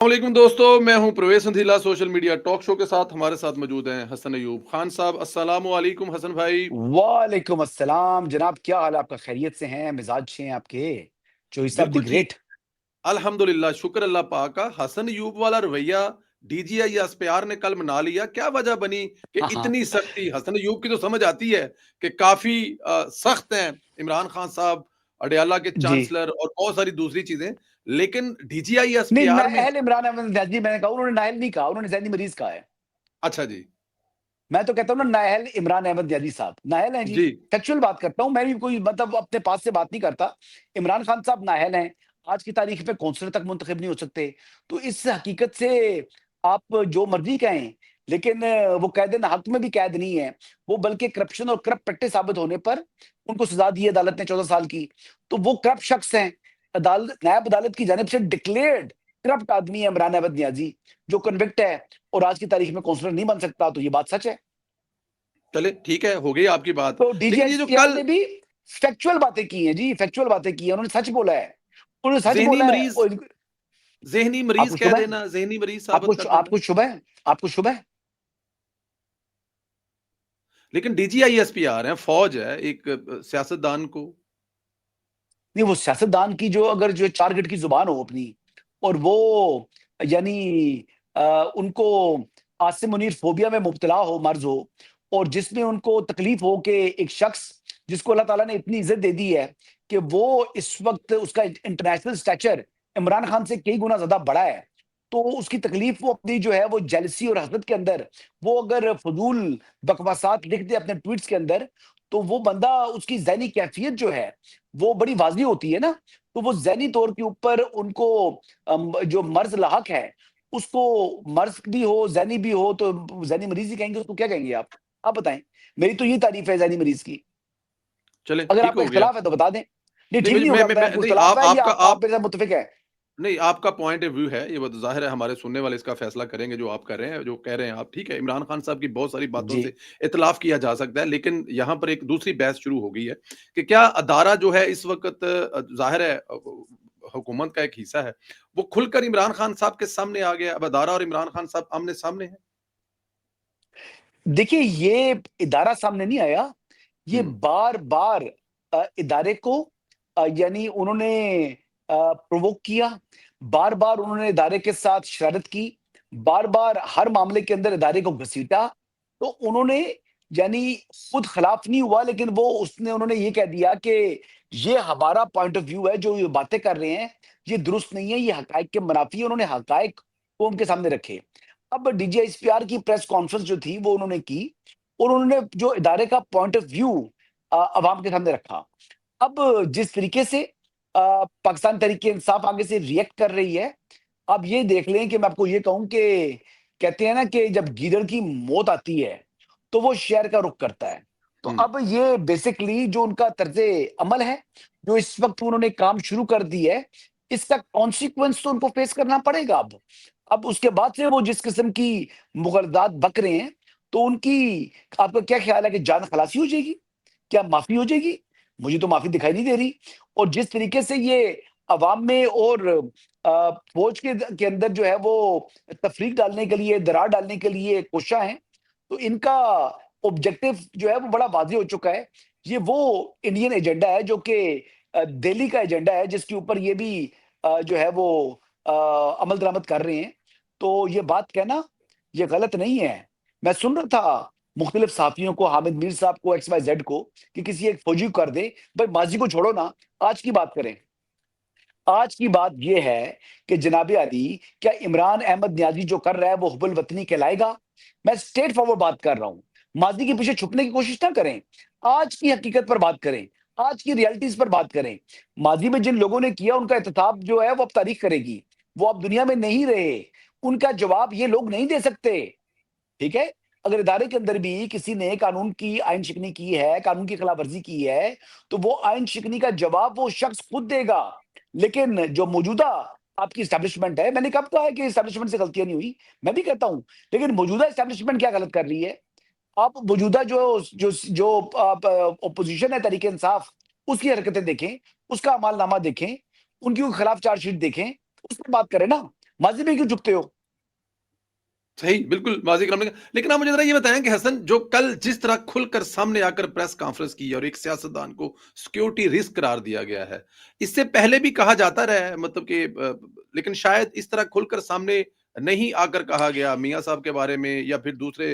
वालेकुम दोस्तों, मैं हूं प्रवेश संधीला। सोशल मीडिया टॉक शो के साथ हमारे साथ मौजूद हैं हसन अयूब खान साहब। अस्सलामु अलैकुम हसन भाई। वालेकुम अस्सलाम जनाब, क्या हाल है आपका? खैरियत से हैं? मिजाज अच्छे हैं आपके? चोई साहब द बिल्कुल ठीक। ग्रेट। अल्हम्दुलिल्लाह, शुक्र अल्लाह पाक का। हसन अयूब वाला रवैया डीजीआई एसपीआर ने कल मना लिया। क्या वजह बनी कि हाँ, हाँ। इतनी सख्ती? हसन अयूब की तो समझ आती है कि काफी सख्त हैं इमरान खान साहब, अडयाला के जी। चांसलर और बहुत सारी दूसरी चीजें, लेकिन डीजीआई नहीं, एसपीआर में। नाअहल इमरान अहमद नियाज़ी मैंने कहा, उन्होंने नाअहल नहीं कहा, उन्होंने ज़हनी मरीज़ कहा है। अच्छा जी। मैं तो कहता हूँ ना, नाअहल इमरान अहमद नियाज़ी साहब, नाअहल हैं जी। जी। फैक्चुअल बात करता हूँ, मैं भी कोई मतलब अपने पास से बात नहीं करता। इमरान खान साहब नाअहल हैं, आज की तारीख में काउंसलर तक मुंतखब नहीं हो सकते। तो इस हकीकत से आप जो मर्ज़ी कहें, लेकिन वो कैद हक़ में भी कैद नहीं है। वो बल्कि करप्शन और करप्ट प्रैक्टिस साबित होने पर उनको सज़ा दी है अदालत ने 14 साल की। तो वो करप्ट शख्स हैं। नायब अदालत की जानिब से डिक्लेयर्ड करप्ट आदमी है इमरान अहमद नियाज़ी, जो कन्विक्ट है और आज की तारीख में काउंसलर नहीं बन सकता, तो ये बात सच है। चले ठीक है, हो गई आपकी बात। तो लेकिन ये जो डीजीएसपीआर कल ने भी फैक्चुअल बातें की हैं जी, फैक्चुअल बातें की हैं, उन्होंने सच बोला है। उन्होंने सच ज़हनी बोला है मरीज़ और ज़हनी मरीज़ आपको कह शुबह है? देना, ज़हनी मरीज़ साबित कर देना। आपको शुबह है? आपको शुबह है? लेकिन डीजीआईएसपीआर है, फ़ौज है, एक सियासतदान को। नहीं, वो सियासतदान की जो अगर जो 4 गिट की ज़ुबान हो अपनी और वो यानी उनको आसिम मुनीर फ़ोबिया में मुब्तला हो, मर्ज़ हो और जिसमें उनको तकलीफ़ हो कि एक शख्स जिसको अल्लाह ताला ने इतनी इज़्ज़त दे दी है कि वो इस वक़्त उसका इंटरनेशनल स्टैचर इमरान खान से कई गुना ज़्यादा बड़ा है। तो उसकी तकलीफ़ वो अपनी जो है वो जेलसी और हसद के अंदर वो अगर फ़ुज़ूल बकवासात लिख दे अपने ट्वीट्स के अंदर, तो वो बंदा उसकी ज़हनी कैफ़ियत जो है वो बड़ी वाज़ी होती है ना, तो वो ज़हनी तौर के ऊपर उनको जो मर्ज़ लाहक है, उसको मर्ज़ भी हो, ज़हनी भी हो, तो ज़हनी मरीज़ ही कहेंगे, उसको क्या कहेंगे आप? आप बताएँ। मेरी तो ये तारीफ़ है ज़हनी मरीज़ की। चलें, अगर ठीक आपका हो गया। इख्तिलाफ़ है तो बता दें। नहीं, नहीं, ठीक नहीं होगा, मैं नहीं, इख्तिलाफ़ है या आपका आप मेरे साथ मुत्तफ़िक हैं? नहीं, आपका पॉइंट ऑफ व्यू है, ये बात ज़ाहिर है, हमारे सुनने वाले इसका फ़ैसला करेंगे जो आप कर रहे हैं, जो कह रहे हैं आप, ठीक है। इमरान खान साहब की बहुत सारी बातों जी। से इख्तिलाफ़ किया जा सकता है, लेकिन यहाँ पर एक दूसरी बहस शुरू हो गई है कि क्या अदारा जो है इस वक़्त ज़ाहिर है हुकूमत का एक हिस्सा है, वो खुलकर इमरान खान साहब के सामने आ गया। अब अदारा और इमरान खान साहब आमने-सामने हैं। देखिए, ये इदारा सामने नहीं आया, ये हुँ, बार-बार इदारे को यानी उन्होंने प्रोवोक किया, बार-बार उन्होंने इदारे के साथ शरारत की, बार-बार हर मामले के अंदर इदारे को घसीटा। तो उन्होंने यानी खुद खिलाफ नहीं हुआ, लेकिन उन्होंने ये कह दिया कि ये हमारा पॉइंट ऑफ व्यू है, जो ये बातें कर रहे हैं, ये दुरुस्त नहीं है, ये हकायक के मनाफी है। उन्होंने हकायक को उनके सामने रखे। अब डीजीएसपीआर की प्रेस कॉन्फ्रेंस जो थी, वो उन्होंने की और उन्होंने जो इदारे का पॉइंट ऑफ व्यू अवाम के सामने रखा। अब जिस तरीके से पाकिस्तान तहरीक-ए-इंसाफ आगे से रिएक्ट कर रही है, आप ये देख लें कि मैं आपको ये कहूँ कि कहते हैं ना कि जब गीदड़ की मौत आती है, तो वो शहर का रुख करता है। तो हुँ। अब ये बेसिकली जो उनका तर्ज़े अमल है, जो इस वक़्त उन्होंने काम शुरू कर दी है, इसका कॉन्सेक्वेंस तो उनको फेस करना पड़ेगा अब। अब उसके बाद से वो जिस किस्म की मुग़रदात बक रहे हैं, तो उनकी आपका क्या ख़्याल है कि जान खलासी हो जाएगी? क्या माफ़ी हो जाएगी? मुझे तो माफ़ी दिखाई नहीं दे रही। और जिस तरीके से ये अवाम में और फ़ौज के अंदर जो है वो तफ़रीक डालने के लिए, दरार डालने के लिए कोशिशाँ हैं, तो इनका ऑब्जेक्टिव जो है वो बड़ा वाज़ेह हो चुका है। ये वो इंडियन एजेंडा है जो कि दिल्ली का एजेंडा है, जिसके ऊपर ये भी जो है वो अमल दरामद कर रहे हैं। तो ये बात कहना, ये गलत नहीं है। मैं सुन रहा था मुख्तलिफ सहाफ़ियों को, हामिद मीर साहब को, एक्स-वाई-ज़ेड को कि किसी एक फ़ौजी को कर दें। भाई माज़ी को छोड़ो ना, आज की बात करें। आज की बात ये है कि जनाब अली, क्या इमरान अहमद नियाज़ी जो कर रहा है वो हुब्बुल वतनी कहलाएगा? मैं स्ट्रेट फॉरवर्ड बात कर रहा हूँ। माज़ी के पीछे छुपने की कोशिश ना करें। आज की हकीकत पर बात करें, आज की रियलिटीज़ पर बात करें। माज़ी में जिन लोगों ने किया उनका एहतिसाब जो है वो अब तारीख करेगी। वो अब दुनिया में नहीं रहे। उनका जवाब ये लोग नहीं दे सकते। ठीक है? अगर इदारे के अंदर भी किसी ने कानून की आइन शिकनी की है, कानून की खिलाफवर्जी की है, तो वो आइन शिकनी का जवाब वो शख्स खुद देगा। लेकिन जो मौजूदा आपकी एस्टेब्लिशमेंट है, मैंने कब कहा है कि एस्टेब्लिशमेंट से गलतियाँ नहीं हुई? मैं भी कहता हूँ, लेकिन मौजूदा एस्टेब्लिशमेंट क्या गलत कर रही है? आप मौजूदा जो जो जो आप ऑपोज़िशन है तहरीक-ए-इंसाफ, उसकी हरकतें देखें, उसका अमालनामा देखें, उनकी खिलाफ चार्जशीट देखें, उस पर बात करें ना। माज़ी में क्यों झुकते हो? सही, बिल्कुल माज़ी के सामने लेकिन आप मुझे ज़रा ये बताएँ कि हसन जो कल जिस तरह खुलकर सामने आकर प्रेस कॉन्फ्रेंस की और एक सियासतदान को सिक्योरिटी रिस्क करार दिया गया है। इससे पहले भी कहा जाता रहा है मतलब कि लेकिन शायद इस तरह खुलकर सामने नहीं आकर कहा गया मियाँ साहब के बारे में या फिर दूसरे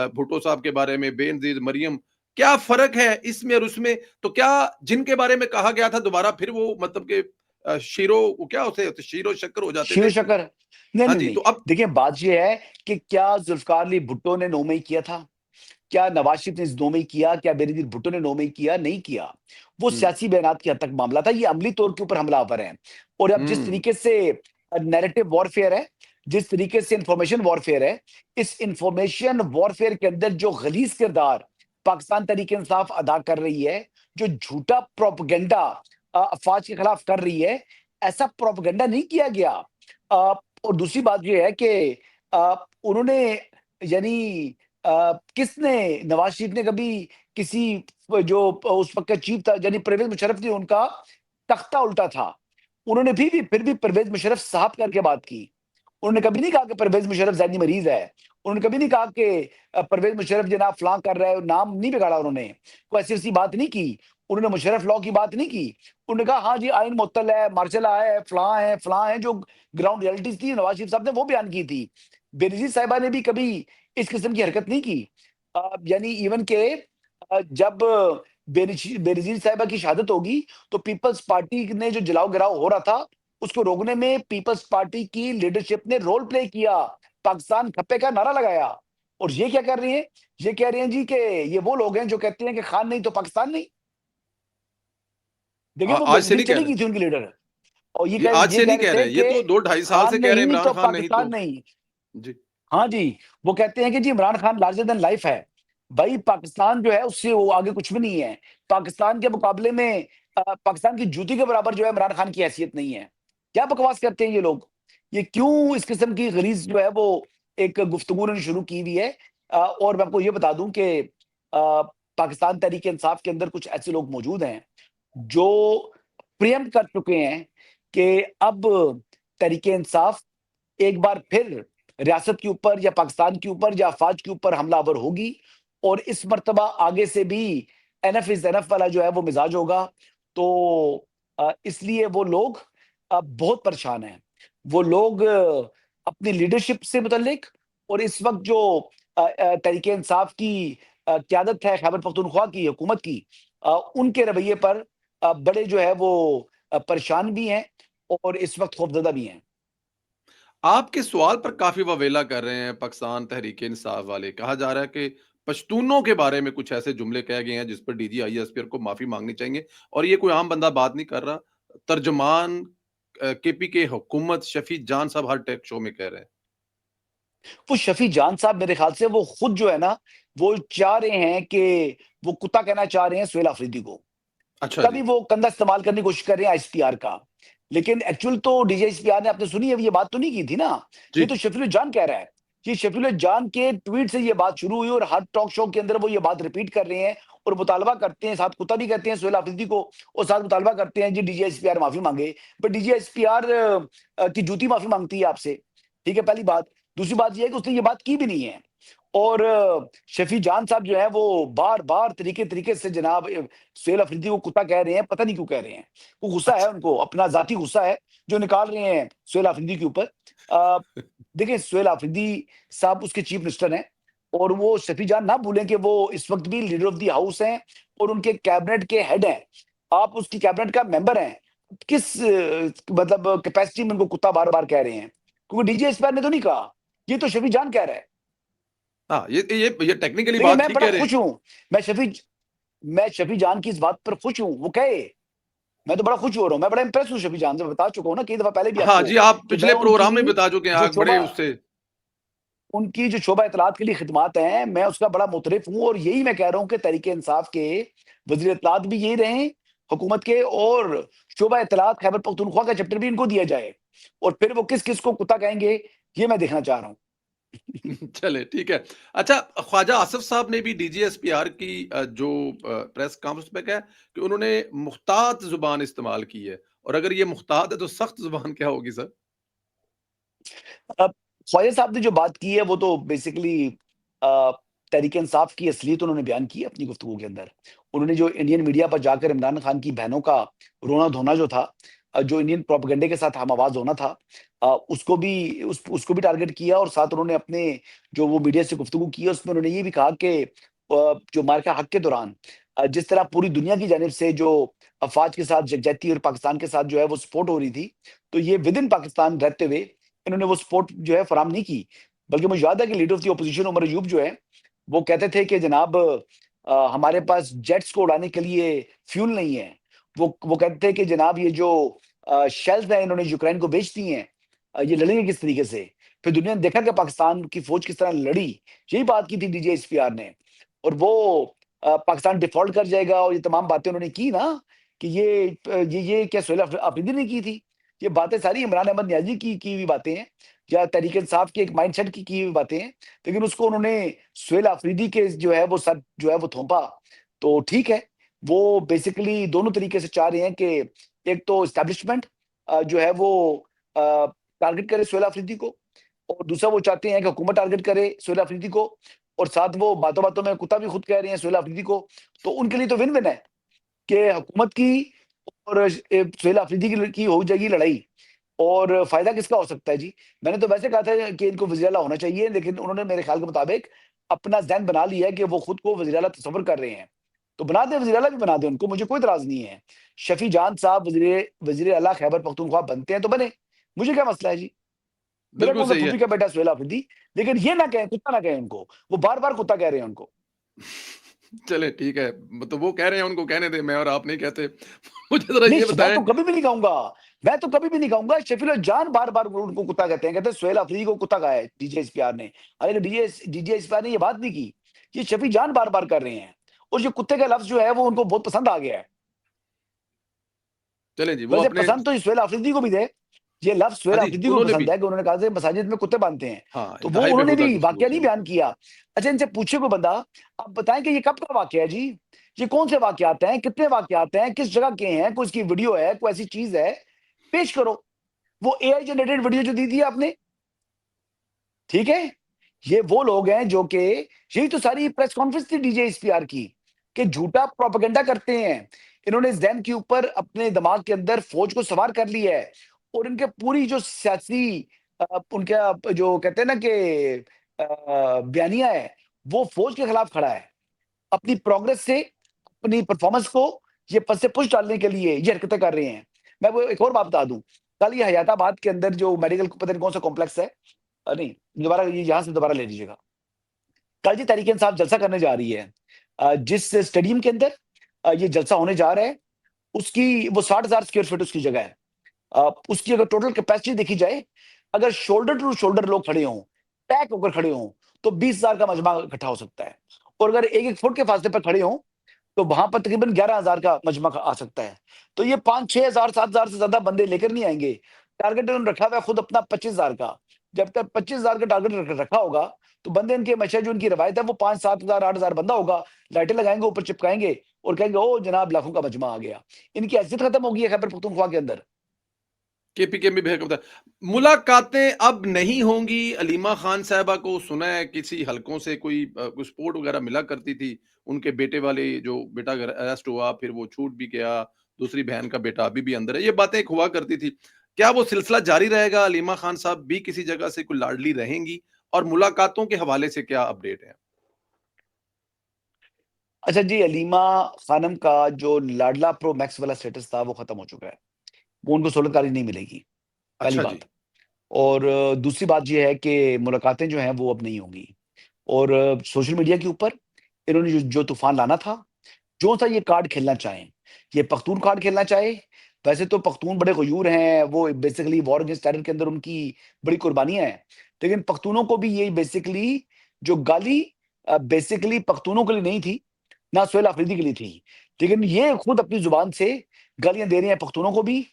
भुट्टो साहब के बारे में, बेनज़ीर, मरियम। क्या फ़र्क है इसमें और उसमें? तो क्या जिनके बारे में कहा गया था दोबारा फिर वो मतलब कि शीरो वो क्या होते शीरो शक्कर हो जाते थे? शिव-शकर नहीं, हाँ नहीं, जी, नहीं। तो अब देखिए बात ये है कि क्या ज़ुल्फ़िकार अली भुट्टो ने नोमई किया था? क्या नवाज़ शरीफ ने नोमई किया? क्या बेनज़ीर भुट्टो ने नोमई किया? नहीं किया। वो हुँ, सियासी बयानात की हद तक मामला था, ये अमली तौर के ऊपर हमलावर हैं। और अब जिस हुँ, तरीके से नैरेटिव वॉरफेयर है, जिस तरीके से इन्फॉर्मेशन वॉरफेयर है, इस इन्फॉर्मेशन वॉरफेयर के अंदर जो ग़लीज़ किरदार पाकिस्तान तहरीक-ए-इंसाफ अदा कर रही है, जो झूठा प्रोपेगेंडा अफ़वाज के खिलाफ कर रही है, ऐसा प्रोपेगेंडा नहीं किया गया। और दूसरी बात ये है कि उन्होंने यानी किसने नवाज़ शरीफ ने कभी किसी जो उस वक़्त का चीफ था यानी परवेज़ मुशर्रफ ने उनका तख्ता उल्टा था। उन्होंने भी फिर भी परवेज़ मुशर्रफ साहब करके बात की। उन्होंने कभी नहीं कहा कि परवेज़ मुशर्रफ ज़हनी मरीज़ है। उन्होंने कभी नहीं कहा कि परवेज़ मुशर्रफ जनाब फलाँ कर रहा है, नाम नहीं बिगाड़ा उन्होंने। कोई ऐसी-वैसी बात नहीं की। उन्होंने मुशर्रफ लॉ की बात नहीं की। उन्होंने कहा हाँ जी, आइन मुअत्तल है, मार्शल लॉ है, फलाँ है, जो ग्राउंड रियलिटीज़ थी नवाज़ शरीफ साहब ने वो बयान की थी। बेनज़ीर साहिबा ने भी कभी इस किस्म की हरकत नहीं की। यानी इवन के जब बेनज़ीर साहिबा की शहादत होगी, तो पीपल्स पार्टी ने जो जलाओ-गिराओ हो रहा था, उसको रोकने में पीपल्स पार्टी की लीडरशिप ने रोल प्ले किया। पाकिस्तान खप्पे का नारा लगाया। और ये क्या कर रही हैं? ये कह रही हैं जी कि ये वो लोग हैं जो कहते हैं कि खान नहीं तो पाकिस्तान नहीं। देखिए वो आज से दिल्ली नहीं कह चली रहे। गई थी उनकी लीडर और ये आज ये से कह नहीं रहे कह थे रहे। ये कि तो 2 ढाई साल से खान कह रहे हैं नहीं इमरान तो खान नहीं पाकिस्तान तो नहीं। जी। हाँ जी, वो कहते हैं कि ji Imran Khan larger than life है। भाई पाकिस्तान जो है उससे वो आगे कुछ भी नहीं है। पाकिस्तान के मुकाबले में पाकिस्तान की जूती के बराबर जो है इमरान खान की हैसियत नहीं है। क्या बकवास करते हैं ये लोग? ये क्यों इस किस्म की गलीज़ जो है वो एक गुफ्तगू उन्होंने शुरू की हुई है। और मैं आपको ये बता दूँ कि पाकिस्तान तहरीक-ए-इंसाफ के अंदर कुछ ऐसे लोग मौजूद हैं, जो प्रीएम्प्ट कर चुके हैं कि अब तहरीक-ए-इंसाफ एक बार फिर रियासत के ऊपर या पाकिस्तान के ऊपर या अफ़वाज के ऊपर हमलावर होगी और इस मर्तबा आगे से भी एनफ इज़ एनफ वाला जो है वो मिज़ाज होगा। तो इसलिए वो लोग बहुत परेशान हैं। वो लोग अपनी लीडरशिप से मुतल्लिक और इस वक़्त जो तहरीक-ए-इंसाफ की क़यादत है खैबर पख्तूनख्वा की हुकूमत की उनके रवैये पर बड़े जो है वो परेशान भी हैं और इस वक़्त खौफ़ज़दा भी हैं। आपके सवाल पर काफ़ी वावेला कर रहे हैं पाकिस्तान तहरीक-ए-इंसाफ वाले। कहा जा रहा है कि पश्तूनों के बारे में कुछ ऐसे जुमले कहे गए हैं जिस पर डीजी आईएसपीआर को माफ़ी माँगनी चाहिए और ये कोई आम बंदा बात नहीं कर रहा। तर्जुमान केपीके हुकूमत शफी जान साहब हर टॉक शो में कह रहे हैं। वो शफ़ी जान साहब मेरे ख़्याल से वो खुद जो है ना, वो चाह रहे हैं कि वो कुत्ता कहना चाह रहे हैं सुहेल अफ़रीदी को। अच्छा तभी जी। वो कंधा इस्तेमाल करने की कोशिश कर रहे हैं आईएसपीआर का। लेकिन एक्चुअल तो डीजी आईएसपीआर ने आपने सुनी है ये बात तो नहीं की थी ना। जी। ये तो शफ़ील जान कह रहा है। ये शफ़ील जान के ट्वीट से ये बात शुरू हुई और हर टॉक शो के अंदर वो ये बात रिपीट कर रहे हैं और मुतालबा करते हैं, साथ कुत्ता भी कहते हैं सुहेल अफ़रीदी को और साथ मुतालबा करते हैं जी डीजी आईएसपीआर माफ़ी माँगे। बट डीजी आईएसपीआर की जूती माफ़ी माँगती है आपसे। ठीक है, पहली बात। दूसरी बात ये है कि उसने ये बात की भी नहीं है। और शफ़ी जान साहब जो है वो बार-बार तरीके-तरीके से जनाब सुहेल अफ़रीदी को कुत्ता कह रहे हैं, पता नहीं क्यों कह रहे हैं। वो गुस्सा है अच्छा। उनको, अपना ज़ाती गुस्सा है, जो निकाल रहे हैं सुहेल अफ़रीदी के ऊपर। अ, देखिए सुहेल अफ़रीदी साहब उसके चीफ मिनिस्टर हैं और वो शफ़ी जान ना भूलें कि वो इस वक़्त भी लीडर ऑफ़ द हाउस हैं और उनके कैबिनेट के हेड हैं। आप उसकी कैबिनेट का मेंबर हैं। किस मतलब कैपेसिटी में उनको कुत्ता बार-बार कह रहे हैं? क्योंकि डीजी एस्पर ने तो नहीं कहा, ये तो शफ़ी जान कह रहा है। हाँ, ये टेक्निकली देखिए बात मैं ठीक बड़ा कह रहे हैं। खुश हूँ, मैं शफ़ी जान की इस बात पर खुश हूँ, वो कहे। मैं तो बड़ा खुश हो रहा हूँ, मैं बड़ा इम्प्रेस हूँ शफ़ी जान से, मैं बता चुका हूँ ना कई दफ़ा पहले भी हाँ आपको, जी, आप कि मैं पिछले प्रोग्राम में उनकी बता चुके हैं जो आप बड़े शोबा उससे उनकी जो शोबा इत्तलात के लिए खिदमात हैं, मैं उसका बड़ा मुतरिफ़ हूँ और यही मैं कह रहा हूँ कि तहरीक-ए-इंसाफ के वज़ीर इत्तलात भी यही रहे हैं, हुकूमत के और शोबा इत्तलात खैबर पख्तूनख्वा का चैप्टर भी इनको दिया जाए। और फिर वो किस-किस को कुत्ता कहेंगे, ये मैं देखना चाह रहा हूँ। चले ठीक है। अच्छा ख्वाजा आसिफ साहब ने भी डीजीएसपीआर की जो प्रेस कॉन्फ्रेंस में कहा कि उन्होंने मुख्तात ज़ुबान इस्तेमाल की है और अगर ये मुख्तात है तो सख्त ज़ुबान क्या होगी सर? अब ख्वाजा साहब ने जो बात की है वो तो बेसिकली तहरीक-ए-इंसाफ की असलियत उन्होंने बयान की है अपनी गुफ्तगू के अंदर। उन्होंने जो इंडियन मीडिया पर जाकर इमरान खान की बहनों का रोना-धोना जो था, जो इंडियन प्रोपेगेंडे के साथ हम आवाज़ होना था, उसको भी टारगेट किया और साथ उन्होंने अपने जो वो मीडिया से गुफ्तगू की है उसमें उन्होंने ये भी कहा कि जो मार्का हक के दौरान जिस तरह पूरी दुनिया की जानिब से जो अफ़वाज के साथ यकजहती और पाकिस्तान के साथ जो है वो सपोर्ट हो रही थी, तो ये विद इन पाकिस्तान रहते हुए इन्होंने वो सपोर्ट जो है फराहम नहीं की। बल्कि मुझे याद है कि leader of the opposition Omar Ayub जो है, वो कहते थे कि जनाब हमारे पास जेट्स को उड़ाने के लिए फ्यूल नहीं है। वो कहते थे कि जनाब ये जो शेल्स हैं इन्होंने यूक्रेन को बेच दी हैं, ये लड़ेंगे किस तरीके से? फिर दुनिया ने देखा कि पाकिस्तान की फ़ौज किस तरह लड़ी। यही बात की थी डीजीएसपीआर ने और वो पाकिस्तान डिफ़ॉल्ट कर जाएगा और ये तमाम बातें उन्होंने की ना कि ये क्या सोहेल अफरीदी ने की थी? ये बातें सारी इमरान अहमद नियाज़ी की हुई बातें हैं या तहरीक-ए-इंसाफ के एक माइंडसेट की हुई बातें हैं। लेकिन उसको उन्होंने सोहेल अफरीदी के जो है वो सर जो है वो थोपा। तो ठीक है, वो बेसिकली दोनों तरीके से चाह रहे हैं कि एक तो एस्टेब्लिशमेंट जो है वो टारगेट करे सोहेल अफरीदी को और दूसरा वो चाहते हैं कि हुकूमत टारगेट करे सोहेल अफरीदी को और साथ वो बातों-बातों में कुत्ता भी खुद कह रहे हैं सोहेल अफरीदी को। तो उनके लिए तो विन-विन है कि हुकूमत की और सोहेल अफरीदी की हो जाएगी लड़ाई और फ़ायदा किसका हो सकता है जी? मैंने तो वैसे कहा था कि इनको वज़ीर आला होना चाहिए, लेकिन उन्होंने मेरे ख़्याल के मुताबिक अपना ज़हन बना लिया है कि वो खुद को वज़ीर आला तस्वुर कर रहे हैं। तो बना दें, वज़ीर आला भी बना दें उनको, मुझे कोई इतराज़ नहीं है। शफ़ी जान साहब वज़ीर वज़ीर आला खैबर पख्तूनख्वा बनते हैं तो बने, मुझे क्या मसला है जी? मेरा बिल्कुल कौन-सा सही है। फूफी का बेटा है सोहेल अफरीदी, लेकिन ये ना कहें, कुत्ता ना कहें उनको। वो बार-बार कुत्ता कह रहे हैं उनको। चलें ठीक है, तो वो कह रहे हैं उनको कहने दें, मैं और आप नहीं कहते। मुझे ज़रा नहीं, ये मैं बताएँ। तो कभी भी नहीं कहूँगा। मैं तो कभी भी नहीं कहूँगा। शफ़ील जान बार-बार उनको कुत्ता कहते हैं। कहते हैं सोहेल अफरीदी को कुत्ता कहा है डीजे इश्तियार ने। हालाँकि डीजे इश्तियार ने ये बात नहीं की। ये शफ़ी जान बार-बार कर रहे हैं और ये कुत्ते का लफ्ज़ जो है वो उनको बहुत पसंद आ गया है। चलें जी, वो वैसे अपने। पसंद तो ये सोहेल अफरीदी को भी थे। ये लफ्ज़ हाँ सोहेल जी, अफरीदी को उन्होंने पसंद भी। है कि उन्होंने कहा था मसाजिद में कुत्ते बाँधते हैं। हाँ, तो वो इंतहाई उन्होंने बेहुदा भी वाक़या गुफ्तगू नहीं थी बयान उनकी। किया। अच्छा इनसे पूछे कोई बंदा, आप बताएँ कि ये कब का वाक़या है जी? ये कौन से वाक़यात हैं? कितने वाक़यात हैं? किस जगह के हैं? कोई इसकी वीडियो है? कोई ऐसी चीज़ है? पेश करो। वो एआई जनरेटेड वीडियो जो दी थी आपने, ठीक है? ये वो लोग हैं जो कि यही तो सारी प्रेस कॉन्फ्रेंस थी डीजे एसपीआर की, कि झूठा प्रोपेगेंडा करते हैं। इन्होंने ज़हन के ऊपर अपने दिमाग के अंदर फ़ौज को सवार कर लिया है और इनके पूरी जो सियासी उनका जो कहते हैं ना कि बयानिया है, वो फ़ौज के खिलाफ खड़ा है। अपनी प्रोग्रेस से, अपनी परफ़ॉर्मेंस को ये पद से पुश डालने के लिए ये हरकतें कर रहे हैं। मैं वो एक और बात बता दूँ, कल ये हयाताबाद के अंदर जो मेडिकल पता नहीं कौन-सा कॉम्प्लेक्स है नहीं, दोबारा ये यहाँ से दोबारा ले लीजिएगा। कल जी तहरीक-ए-इंसाफ जलसा करने जा रही है। जिस स्टेडियम के अंदर ये जलसा होने जा रहा है, उसकी वो 60,000 स्क्वायर फीट उसकी जगह है। उसकी अगर टोटल कैपेसिटी देखी जाए, अगर शोल्डर टू शोल्डर लोग खड़े हों, पैक होकर खड़े हों, तो 20,000 का मजमा इकट्ठा हो सकता है। और अगर 1-1 फुट के फासले पर खड़े हों, तो वहाँ पर तकरीबन 11,000 का मजमा आ सकता है। तो ये 5-6,000 7,000 से ज़्यादा बंदे लेकर नहीं आएँगे। टारगेट उन्होंने रखा हुआ है खुद अपना 25,000 का। जब तक 25,000 का टारगेट रखा होगा, तो बंदे इनके हमेशा जो इनकी रवायत है वो 5-7,000 8,000 बंदा होगा, लाइटें लगाएँगे, ऊपर चिपकाएँगे और कहेंगे, "ओह! जनाब लाखों का मजमा आ गया।" इनकी हैसियत खत्म हो गई है खैबर पख्तूनख्वा के अंदर। केपीके में भी है कविता। मुलाकातें अब नहीं होंगी, अलीमा खान साहिबा को सुना है किसी हलकों से कोई सपोर्ट वगैरह मिला करती थी। उनके बेटे वाले जो बेटा अगर अरेस्ट हुआ, फिर वो छूट भी गया, दूसरी बहन का बेटा अभी भी अंदर है। ये बातें एक हुआ करती थी। क्या वो सिलसिला जारी रहेगा? अलीमा खान साहब भी किसी जगह से कोई लाडली रहेंगी? और मुलाकातों के हवाले से क्या अपडेट है? अच्छा जी, हलीमा खानम का जो लाडला प्रो मैक्स वाला स्टेटस था, वो खत्म हो चुका है। वो उनको सहूलतकारी नहीं मिलेगी, पहली अच्छा जी। बात। और दूसरी बात ये है कि मुलाकातें जो हैं, वो अब नहीं होंगी। और सोशल मीडिया के ऊपर इन्होंने जो जो तूफ़ान लाना था, जो-सा ये कार्ड खेलना चाहें, ये पख्तून कार्ड खेलना चाहे, वैसे तो पख्तून बड़े गयूर हैं, वो बेसिकली वॉर अगेंस्ट टेरर के अंदर उनकी बड़ी कुर्बानियाँ हैं। लेकिन पख्तूनों को भी ये बेसिकली जो गाली बेसिकली पख्तूनों के लिए नहीं थी, ना सोहेल अफरीदी के लिए थी। लेकिन ये खुद अपनी ज़ुबान से गालियाँ दे रहे हैं पख्तूनों को भी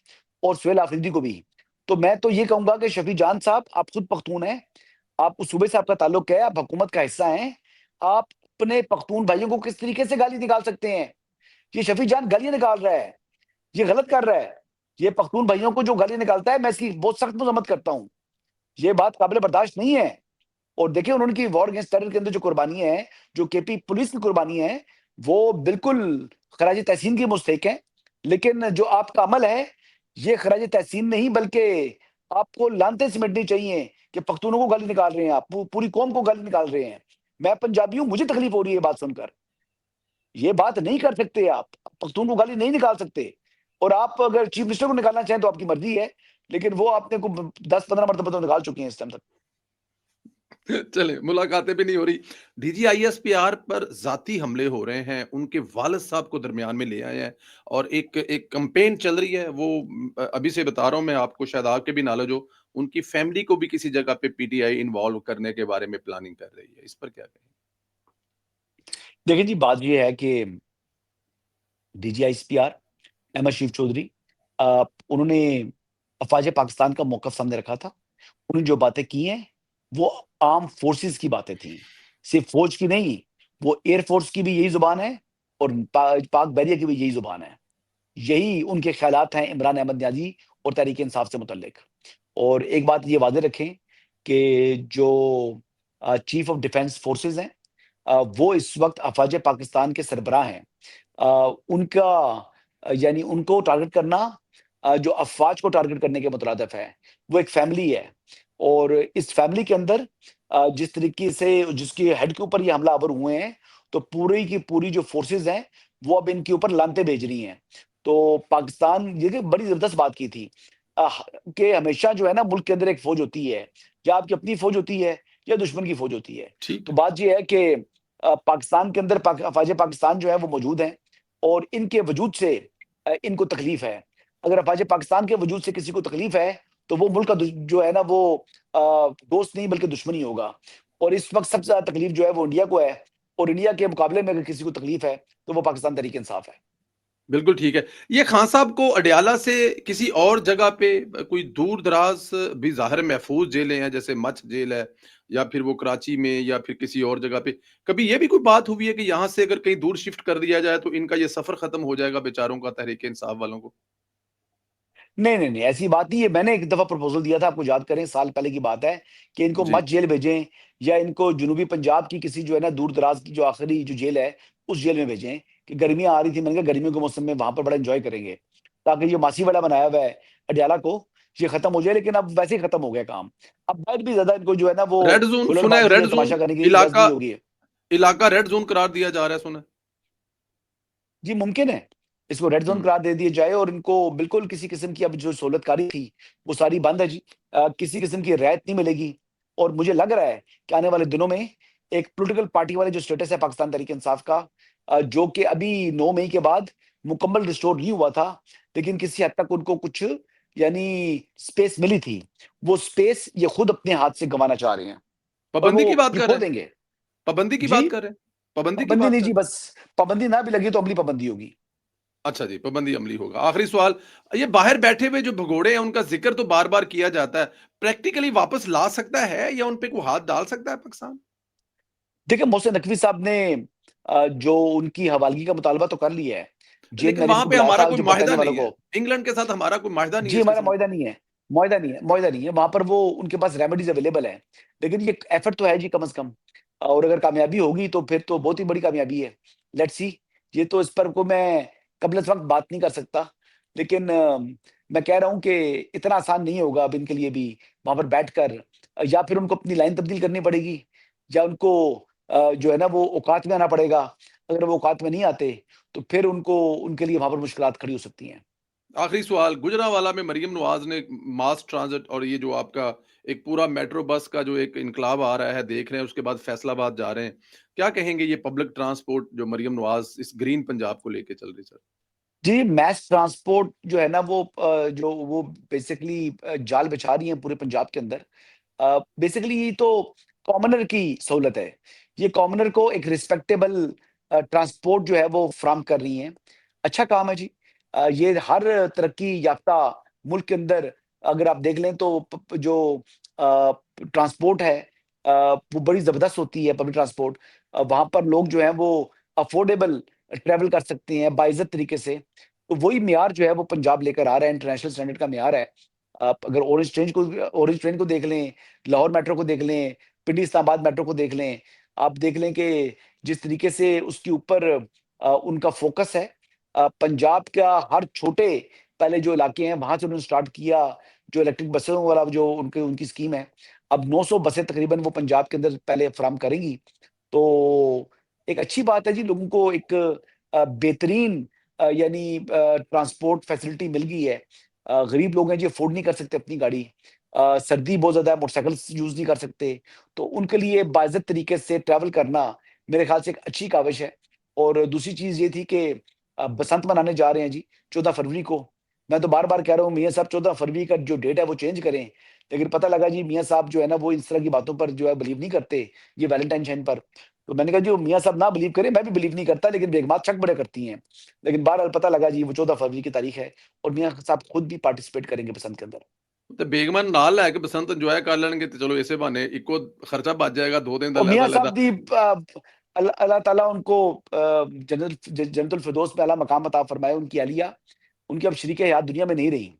और सोहेल अफरीदी को भी। तो मैं तो ये कहूँगा कि शफ़ी जान साहब, आप खुद पख्तून हैं, आप उस सूबे से आपका ताल्लुक है, आप हुकूमत का हिस्सा हैं। आप अपने पख्तून भाइयों को किस तरीके से गाली निकाल सकते हैं? ये शफ़ी जान गालियाँ निकाल रहा है, ये गलत कर रहा है। ये पख्तून भाइयों को जो गाली निकालता है, मैं इसकी बहुत सख्त मज़म्मत करता हूँ। ये बात काबिल बर्दाश्त नहीं है। और देखिए उन्होंने की वॉर अगेंस्ट टेरर के अंदर जो कुर्बानी है, जो केपी पुलिस की कुर्बानी है, वो बिल्कुल खराज तहसीन की मुस्तहिक है। लेकिन जो आपका अमल है, ये खराज तहसीन नहीं बल्कि आपको लानतें समेटनी चाहिए कि पख्तूनों को गाली निकाल रहे हैं आप, पूरी कौम को गाली निकाल रहे हैं। मैं पंजाबी हूँ, मुझे तकलीफ हो रही है ये बात सुनकर। ये बात नहीं कर सकते आप, पख्तून को गाली नहीं निकाल सकते। और आप अगर चीफ मिनिस्टर को निकालना चाहें तो आपकी मर्ज़ी है, लेकिन वो आपने को 10-15 मर्तबा तो निकाल चुके हैं इस टाइम तक। चलें, मुलाकातें भी नहीं हो रही। डीजीआईएसपीआर पर ज़ाती हमले हो रहे हैं, उनके वालिद साहब को दरमियान में ले आए हैं और एक एक कैंपेन चल रही है, वो अभी से बता रहा हूँ मैं आपको, शायद आपके भी नॉलेज हो, उनकी फैमिली को भी किसी जगह पे पीटीआई इन्वॉल्व करने के बारे में प्लानिंग कर रही है। इस पर क्या कहें? देखिए जी, बात ये है कि डीजीआईएसपीआर अहमद शीफ चौधरी उन्होंने अफ़वाज पाकिस्तान का मौक़िफ़ सामने रखा था। उन्होंने जो बातें की हैं, वो आर्म्ड फोर्सेस की बातें थी। सिर्फ़ फ़ौज की नहीं, वो एयर फ़ोर्स की भी यही ज़ुबान है और पाक बहरिया की भी यही ज़ुबान है। यही उनके ख़्यालात हैं इमरान अहमद नियाज़ी और तहरीक-ए-इंसाफ से मुतल्लिक। और एक बात ये वाज़ेह रखें कि जो चीफ़ ऑफ डिफेंस फ़ोर्सेस हैं, वो इस वक़्त अफ़वाज पाकिस्तान के सरबराह हैं। उनका यानी उनको टारगेट करना जो अफ़वाज को टारगेट करने के मुतरादिफ है। वो एक फ़ैमिली है और इस फ़ैमिली के अंदर जिस तरीके से जिसके हेड के ऊपर ये हमलावर हुए हैं, तो पूरी की पूरी जो फ़ोर्सेस हैं, वो अब इनके ऊपर लानतें भेज रही हैं। तो पाकिस्तान ये कि बड़ी ज़बरदस्त बात की थी कि हमेशा जो है ना मुल्क के अंदर एक फ़ौज होती है, या आपकी अपनी फ़ौज होती है या दुश्मन की फ़ौज होती है। ठीक तो है। बात ये है कि पाकिस्तान के अंदर अफ़वाज पाकिस्तान जो है वो मौजूद हैं और इनके वजूद से इनको तकलीफ़ है। अगर अफ़वाज पाकिस्तान के वजूद से किसी को तकलीफ़ है, तो वो मुल्क का जो है ना वो दोस्त नहीं बल्कि दुश्मन ही होगा। और इस वक़्त सबसे ज़्यादा तकलीफ़ जो है वो इंडिया को है और इंडिया के मुकाबले में अगर किसी को तकलीफ़ है, तो वो पाकिस्तान तहरीक-ए-इंसाफ है। बिल्कुल ठीक है। ये खान साहब को अडयाला से किसी और जगह पे कोई दूर-दराज़ भी ज़ाहिर महफ़ूज़ जेलें हैं, जैसे मछ जेल है या फिर वो कराची में या फिर किसी और जगह पे, कभी ये भी कोई बात हुई है कि यहाँ से अगर कहीं दूर शिफ्ट कर दिया जाए, तो इनका ये सफ़र ख़त्म हो जाएगा बेचारों का, तहरीक-ए-इंसाफ वालों को? नहीं, नहीं, नहीं, ऐसी बात नहीं है। मैंने एक दफ़ा प्रपोज़ल दिया था, आपको याद करें साल पहले की बात है कि इनको जी। मध्य जेल भेजें या इनको जनूबी पंजाब की किसी जो है ना दूर-दराज़ की जो आखिरी जो जेल है, उस जेल में भेजें कि गर्मियाँ आ रही थी, मैंने कहा गर्मियों के मौसम में वहाँ पर बड़ा एन्जॉय करेंगे। ताकि ये मासीवाड़ा बनाया हुआ है अडयाला को, ये खत्म हो जाए, लेकिन अब वैसे ही खत्म हो गया काम। अब बैठ भी ज़्यादा इनको जो है ना वो रेड ज़ोन सुना है, हुल्लड़बाज़ी रेड या ज़ोन तमाशा करने की इजाज़त इलाका नहीं होगी। इलाका रेड ज़ोन करार दिया जा रहा है, सुना है। जी, मुमकिन है। इसको रेड ज़ोन हुँ। करार दे दिया जाए और इनको बिल्कुल किसी किस्म की अब जो सहूलतकारी थी, वो सारी बंद है जी। किसी किस्म की रियायत नहीं मिलेगी और मुझे लग रहा है कि आने वाले दिनों में एक पॉलिटिकल पार्टी वाला जो स्टेटस है पाकिस्तान तहरीक-ए-इंसाफ का, जो कि अभी 9 मई के बाद मुकम्मल रिस्टोर नहीं हुआ था, लेकिन किसी हद तक उनको कुछ यानी स्पेस मिली थी। वो स्पेस ये खुद अपने हाथ से गँवाना चाह रहे हैं और पाबंदी वो की बात ये कर खो रहे हैं? देंगे। पाबंदी की जी, बात कर रहे हैं? पाबंदी की पाबंदी बात नहीं कर जी, रहे हैं? बस पाबंदी ना भी लगी तो अमली पाबंदी होगी। अच्छा जी, पाबंदी अमली होगा। आखिरी सवाल, ये बाहर बैठे हुए जो भगोड़े हैं, उनका ज़िक्र तो बार-बार किया जाता है। प्रैक्टिकली वापस ला सकता है या उन पे कोई हाथ डाल सकता है पाकिस्तान? देखिए, मोहसिन नकवी साहब ने जो उनकी हवालगी का मुतालबा तो कर लिया है। जेल लेकिन में वहाँ जिनको पे बुलाया हमारा था कोई जो माहिदा बरतानिया वालों नहीं है। को। इंग्लैंड के साथ हमारा कोई माहिदा नहीं है जी, इस हमारा किस्म का। मुआहिदा नहीं है, मुआहिदा नहीं है, मुआहिदा नहीं है। वहाँ पर वो उनके पास रेमेडीज़ अवेलेबल हैं। लेकिन ये एक एफर्ट तो है जी कम से कम और अगर कामयाबी होगी तो फिर तो बहुत ही बड़ी कामयाबी है। Let's see. ये तो इस पर को मैं कब्ल इस वक़्त बात नहीं कर सकता। लेकिन मैं कह रहा हूँ कि इतना आसान नहीं होगा अब इनके लिए भी वहाँ पर बैठकर या फिर उनको अपनी लाइन तब्दील करनी पड़ेगी या उनको जो है ना वो औकात में आना पड़ेगा। अगर वो औकात में नहीं आते, तो फिर उनको उनके लिए वहाँ पर मुश्किलात खड़ी हो सकती हैं। आखिरी सवाल, गुजरांवाला में मरियम नवाज़ ने मास ट्रांजिट और ये जो आपका एक पूरा मेट्रो बस का जो एक इनकलाब आ रहा है, देख रहे हैं, उसके बाद फैसलाबाद जा रहे हैं। क्या कहेंगे ये पब्लिक ट्रांसपोर्ट जो मरियम नवाज़ इस ग्रीन पंजाब को लेके चल रही है सर? जी, मैस ट्रांसपोर्ट जो है ना वो जो वो बेसिकली जाल बिछा रही हैं पूरे पंजाब के अंदर। बेसिकली ये तो कॉमनर की सहूलत है। ये कॉमनर को एक रिस्पेक्टेबल ट्रांसपोर्ट जो है वो फ़राहम कर रही हैं। अच्छा काम है जी। ये हर तरक्की याफ़्ता मुल्क के अंदर अगर आप देख लें तो प प जो ट्रांसपोर्ट है वो बड़ी ज़बरदस्त होती है पब्लिक ट्रांसपोर्ट। वहाँ पर लोग जो हैं वो अफ़ोर्डेबल ट्रैवल कर सकते हैं बाइज़्ज़त तरीके से। तो वही मियार जो है वो पंजाब लेकर आ रहा है, इंटरनेशनल स्टैंडर्ड का मियार है। आप अगर ऑरेंज ट्रेन को देख लें, लाहौर मेट्रो को देख लें, पिंडी इस्लामाबाद मेट्रो को देख लें, आप देख लें कि जिस तरीके से उसके ऊपर उनका फ़ोकस है। पंजाब का हर छोटे पहले जो इलाके हैं, वहाँ से उन्होंने स्टार्ट किया, जो इलेक्ट्रिक बसों वाला जो उनकी स्कीम है, अब 900 बसें तकरीबन वो पंजाब के अंदर पहले फराहम करेंगी। तो एक अच्छी बात है जी, लोगों को एक बेहतरीन यानी ट्रांसपोर्ट फैसिलिटी मिल गई है। गरीब लोग हैं जी, अफ़ोर्ड नहीं कर सकते अपनी गाड़ी। सर्दी बहुत ज़्यादा है, मोटरसाइकिल्स यूज़ नहीं कर सकते, तो उनके लिए बाइज़्ज़त तरीके से ट्रैवल करना मेरे ख़्याल से एक अच्छी काविश है। और दूसरी चीज़ ये थी कि बसंत मनाने जा रहे हैं जी, 14 फरवरी को। मैं तो बार-बार कह रहा हूँ मियाँ साहब 14 फरवरी का जो डेट है वो चेंज करें, लेकिन पता लगा जी मियाँ साहब जो है ना वो इस तरह की बातों पर जो है बिलीव नहीं करते, ये वैलेंटाइन पर। तो मैंने कहा जी मियाँ साहब ना बिलीव करें, मैं भी बिलीव नहीं करता, लेकिन बेगमात शक बड़े करती हैं। लेकिन बहरहाल पता लगा जी वो 14 फरवरी की तारीख है और मियाँ साहब खुद भी पार्टिसिपेट करेंगे बसंत के अंदर। ਤੇ ਬੇਗਮਾਂ ਨੂੰ ਨਾਲ ਲੈ ਕੇ ਬਸੰਤ ਇੰਜੋਏ ਕਰ ਲੈਣਗੇ ਤੇ ਚਲੋ ਇਸੇ ਬਹਾਨੇ ਇੱਕੋ ਖਰਚਾ ਬਚ ਜਾਏਗਾ 2 ਦਿਨ ਦਾ और मियाँ लहदा-लहदा। साहब भी अल्लाह ताला उनको जन्नतुल फ़िरदौस में आला मकाम अता फरमाए, उनकी अहलिया, उनकी अब शरीके हयात दुनिया में नहीं रही।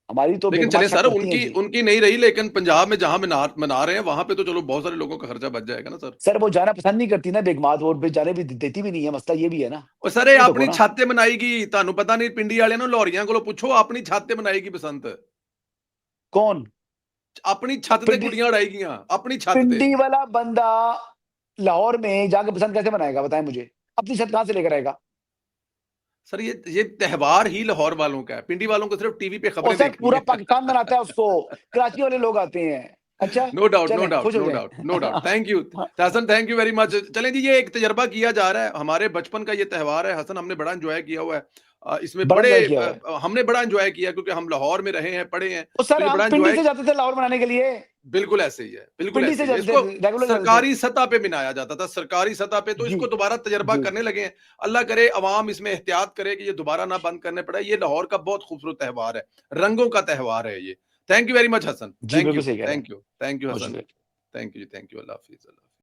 हमारी तो लेकिन बेगमात चलें शक सर करती हैं उनकी जी। उनकी नहीं रही लेकिन पंजाब में जहाँ मना मना रहे हैं वहाँ पे तो चलो बहुत सारे लोगों का खर्चा बच जाएगा ना सर। सर वो जाना पसंद नहीं करती ना बेगमात, और भी जाने भी देती भी नहीं है, मसला ये भी है ना। ਉਹ ਸਰ ਇਹ ये देखो ਆਪਣੀ ना, ਛੱਤ ਤੇ ਮਨਾਏਗੀ ਤੁਹਾਨੂੰ ਪਤਾ ਨਹੀਂ ਪਿੰਡੀ ਵਾਲਿਆਂ ਨੂੰ ਲਾਹੌਰੀਆਂ ਕੋਲੋਂ ਪੁੱਛੋ ਆਪਣੀ ਛੱਤ ਤੇ ਮਨਾਏਗੀ ਬਸੰਤ। कौन? ਆਪਣੀ ਛੱਤ ਤੇ पिंडी ਗੁੱਡੀਆਂ उड़ाएगीਆਂ ਆਪਣੀ ਛੱਤ ਤੇ। पिंडी वाला बंदा लाहौर में जाके बसंत कैसे मनाएगा बताएँ मुझे? अपनी छत कहाँ से लेकर आएगा? सर ये त्योहार ही लाहौर वालों का है, पिंडी वालों को सिर्फ टीवी पे और खबरें सर देखनी पूरा है। पाकिस्तान मनाता है उसको, कराची वाले लोग आते हैं। अच्छा, नो डाउट, नो चलें डाउट, खुश हो नो जाएँ। Doubt, no doubt. Thank you Hasan, thank you very much. चलें जी ये एक तजर्बा किया जा रहा है, हमारे बचपन का ये त्योहार है हसन, हमने बड़ा एंजॉय किया हुआ है। इसमें बड़ा बड़े एन्जॉय किया हुआ है। हमने बड़ा एंजॉय किया क्योंकि हम लाहौर में रहे हैं, पढ़े हैं, तो तो सर ये हम बड़ा पिंडी एंजॉय से जाते थे लाहौर मनाने के लिए, बिल्कुल ऐसे ही है, बिल्कुल पिंडी ऐसे से ही है। जाते इसको थे, रेगुलर जाते थे। सरकारी सतह पे मनाया जाता था, सरकारी सतह पे, तो जी, इसको दोबारा तजर्बा जी। करने लगे हैं। अल्लाह करे अवाम इसमें एहतियात करे कि ये दोबारा ना बंद करने पड़े। ये लाहौर का बहुत खूबसूरत त्योहार है, रंगों का त्योहार है ये। Thank you very much Hasan, ji, बिल्कुल सही कह रहे हैं। थैंक यू बहुत हसन। शुक्रिया। Thank you ji, thank you. अल्लाह हाफिज़।